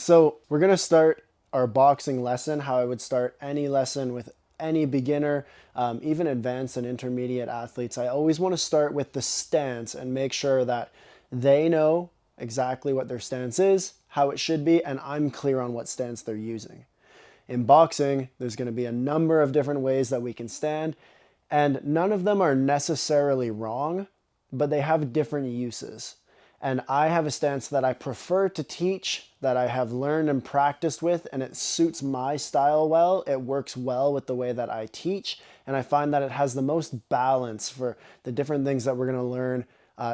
So we're going to start our boxing lesson, how I would start any lesson with any beginner, even advanced and intermediate athletes. I always want to start with the stance and make sure that they know exactly what their stance is, how it should be, and I'm clear on what stance they're using. In boxing, there's going to be a number of different ways that we can stand, and none of them are necessarily wrong, but they have different uses. And I have a stance that I prefer to teach, that I have learned and practiced with, and it suits my style well. It works well with the way that I teach, and I find that it has the most balance for the different things that we're going to learn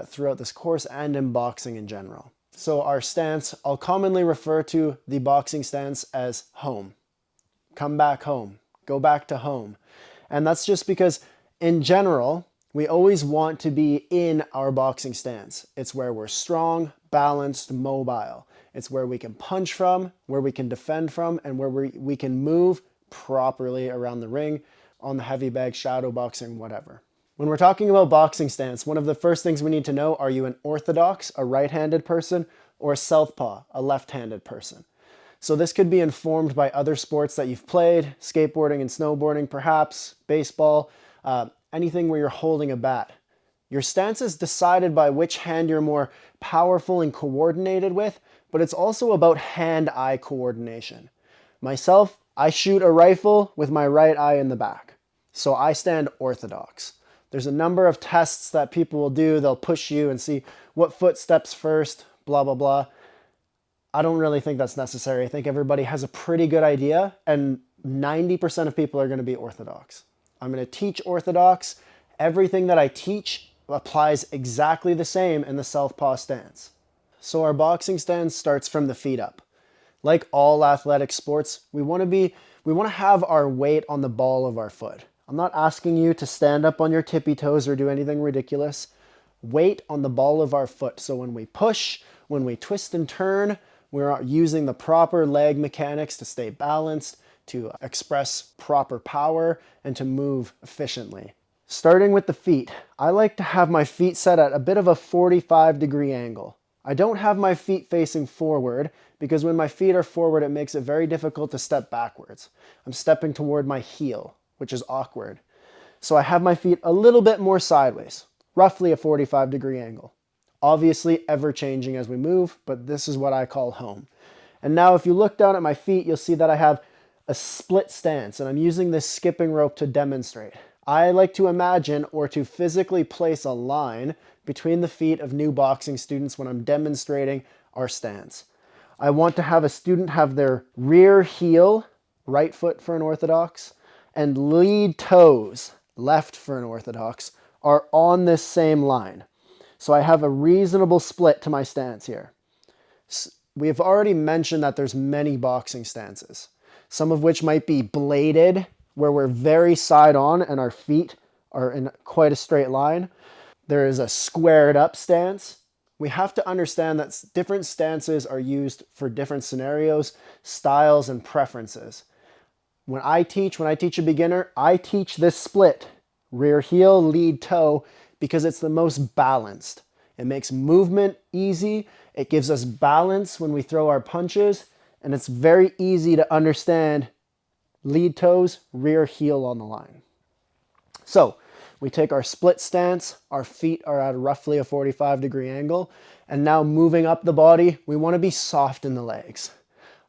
throughout this course and in boxing in general. So our stance, I'll commonly refer to the boxing stance as home. Come back home. Go back to home. And that's just because in general, we always want to be in our boxing stance. It's where we're strong, balanced, mobile. It's where we can punch from, where we can defend from, and where we can move properly around the ring, on the heavy bag, shadow boxing, whatever. When we're talking about boxing stance, one of the first things we need to know, are you an orthodox, a right-handed person, or a southpaw, a left-handed person? So this could be informed by other sports that you've played, skateboarding and snowboarding perhaps, baseball, anything where you're holding a bat. Your stance is decided by which hand you're more powerful and coordinated with, but it's also about hand-eye coordination. Myself, I shoot a rifle with my right eye in the back. So I stand orthodox. There's a number of tests that people will do. They'll push you and see what foot steps first, blah, blah, blah. I don't really think that's necessary. I think everybody has a pretty good idea, and 90% of people are going to be orthodox. I'm going to teach orthodox. Everything that I teach applies exactly the same in the southpaw stance. So our boxing stance starts from the feet up. Like all athletic sports, we want to have our weight on the ball of our foot. I'm not asking you to stand up on your tippy toes or do anything ridiculous. Weight on the ball of our foot. So when we push, when we twist and turn, we're using the proper leg mechanics to stay balanced, to express proper power, and to move efficiently. Starting with the feet, I like to have my feet set at a bit of a 45-degree angle. I don't have my feet facing forward because when my feet are forward, it makes it very difficult to step backwards. I'm stepping toward my heel, which is awkward. So I have my feet a little bit more sideways, roughly a 45-degree angle. Obviously ever changing as we move, but this is what I call home. And now if you look down at my feet, you'll see that I have a split stance, and I'm using this skipping rope to demonstrate. I like to imagine or to physically place a line between the feet of new boxing students when I'm demonstrating our stance. I want to have a student have their rear heel, right foot for an orthodox, and lead toes, left for an orthodox, are on this same line. So I have a reasonable split to my stance here. We have already mentioned that there's many boxing stances, some of which might be bladed, where we're very side on and our feet are in quite a straight line. There is a squared up stance. We have to understand that different stances are used for different scenarios, styles, and preferences. When I teach a beginner, I teach this split, rear heel, lead toe, because it's the most balanced. It makes movement easy. It gives us balance when we throw our punches, and it's very easy to understand lead toes, rear heel on the line. So we take our split stance, our feet are at roughly a 45-degree angle, and now moving up the body, we want to be soft in the legs.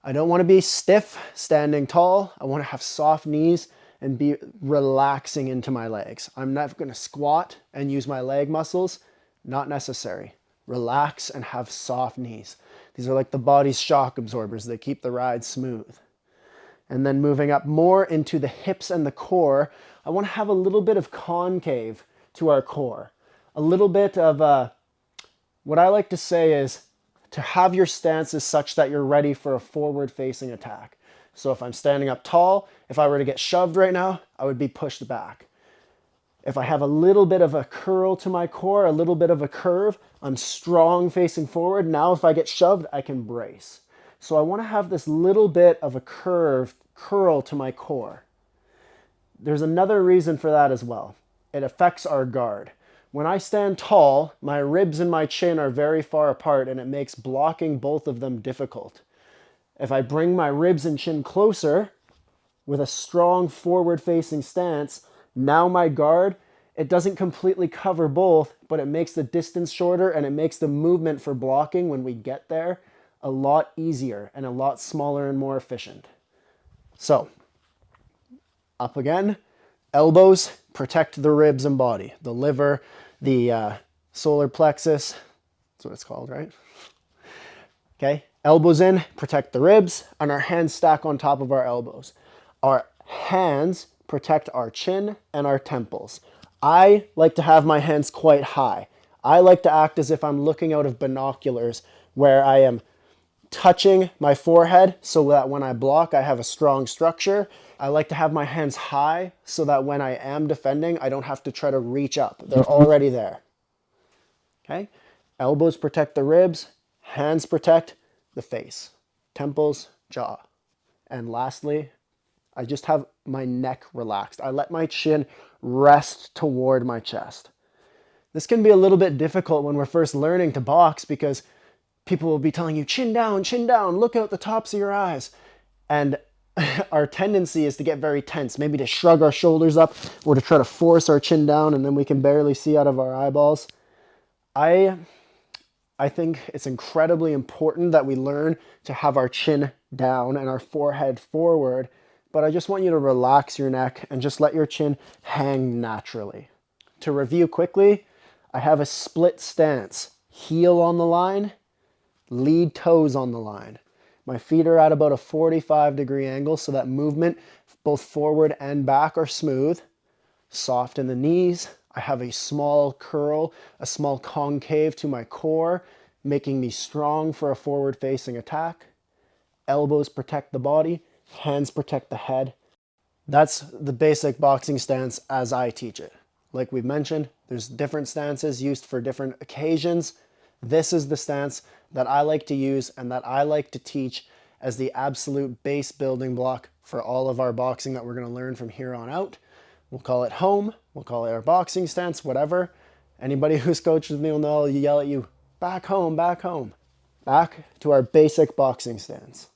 I don't want to be stiff standing tall. I want to have soft knees and be relaxing into my legs. I'm not going to squat and use my leg muscles. Not necessary. Relax and have soft knees. These are like the body's shock absorbers. They keep the ride smooth. And then moving up more into the hips and the core, I want to have a little bit of concave to our core. A little bit of what I like to say is to have your stances such that you're ready for a forward-facing attack. So if I'm standing up tall, if I were to get shoved right now, I would be pushed back. If I have a little bit of a curl to my core, a little bit of a curve, I'm strong facing forward. Now if I get shoved, I can brace. So I want to have this little bit of a curl to my core. There's another reason for that as well. It affects our guard. When I stand tall, my ribs and my chin are very far apart, and it makes blocking both of them difficult. If I bring my ribs and chin closer with a strong forward-facing stance, now my guard, it doesn't completely cover both, but it makes the distance shorter and it makes the movement for blocking when we get there a lot easier and a lot smaller and more efficient. So, up again, elbows protect the ribs and body, the liver, the solar plexus, that's what it's called, right? Okay, elbows in, protect the ribs, and our hands stack on top of our elbows. Our hands protect our chin and our temples. I like to have my hands quite high. I like to act as if I'm looking out of binoculars where I am touching my forehead so that when I block, I have a strong structure. I like to have my hands high so that when I am defending, I don't have to try to reach up. They're already there. Okay? Elbows protect the ribs, hands protect the face, temples, jaw. And lastly, I just have my neck relaxed. I let my chin rest toward my chest. This can be a little bit difficult when we're first learning to box because people will be telling you, chin down, look out the tops of your eyes. And our tendency is to get very tense, maybe to shrug our shoulders up or to try to force our chin down and then we can barely see out of our eyeballs. I think it's incredibly important that we learn to have our chin down and our forehead forward, but I just want you to relax your neck and just let your chin hang naturally. To review quickly, I have a split stance, heel on the line, lead toes on the line. My feet are at about a 45-degree angle so that movement both forward and back are smooth. Soft in the knees. I have a small curl, a small concave to my core, making me strong for a forward-facing attack. Elbows protect the body, hands protect the head. That's the basic boxing stance as I teach it. Like we've mentioned, there's different stances used for different occasions. This is the stance that I like to use and that I like to teach as the absolute base building block for all of our boxing that we're going to learn from here on out. We'll call it home, we'll call it our boxing stance, whatever. Anybody who's coached with me will know I'll yell at you, back home, back home. Back to our basic boxing stance.